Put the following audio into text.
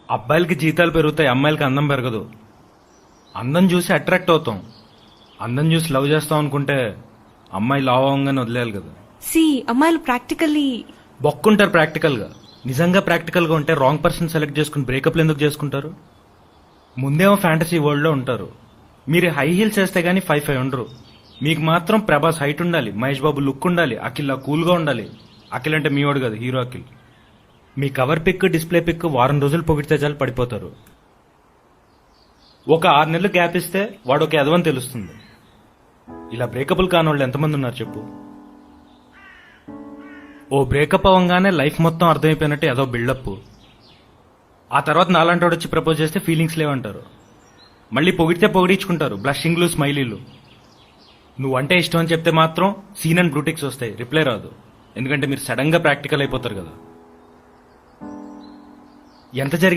అబ్బాయిలకి జీతాలు పెరుగుతాయి, అమ్మాయిలకి అందం పెరగదు. అందం చూసి అట్రాక్ట్ అవుతాం. అందం చూసి లవ్ చేస్తాం అనుకుంటే అమ్మాయి లావ్ అవ్వగానే వదిలేయాలి కదా. సి అమ్మాయిలు ప్రాక్టికల్లీ బొక్కుంటారు ప్రాక్టికల్ గా. నిజంగా ప్రాక్టికల్ గా ఉంటే రాంగ్ పర్సన్ సెలెక్ట్ చేసుకుని బ్రేకప్లు ఎందుకు చేసుకుంటారు? ముందేమో ఫ్యాంటసీ వరల్డ్ లో ఉంటారు. మీరు హై హీల్స్ వేస్తే గానీ 5'5" ఉండరు. మీకు మాత్రం ప్రభాస్ హైట్ ఉండాలి, మహేష్ బాబు లుక్ ఉండాలి, అఖిల్ కూల్ గా ఉండాలి. అఖిల్ అంటే మీవాడు కదా, హీరో అఖిల్. మీ కవర్ పిక్, డిస్ప్లే పిక్ వారం రోజులు పొగిడితే చాలు పడిపోతారు. ఒక 6 నెలలు గ్యాప్ ఇస్తే వాడు ఒక ఎదవని తెలుస్తుంది. ఇలా బ్రేకప్లు కాని వాళ్ళు ఎంతమంది ఉన్నారు చెప్పు? ఓ బ్రేకప్ అవ్వగానే లైఫ్ మొత్తం అర్థమైపోయినట్టు ఏదో బిల్డప్. ఆ తర్వాత నాలాంటి వచ్చి ప్రపోజ్ చేస్తే ఫీలింగ్స్ లేవంటారు. మళ్ళీ పొగిడితే పొగిడించుకుంటారు, బ్లషింగ్లు, స్మైలీలు. నువ్వంటే ఇష్టం అని చెప్తే మాత్రం సీన్ అండ్ బ్లూటిక్స్ వస్తాయి, రిప్లై రాదు. ఎందుకంటే మీరు సడన్ గా ప్రాక్టికల్ అయిపోతారు కదా. ఎంత జరిగి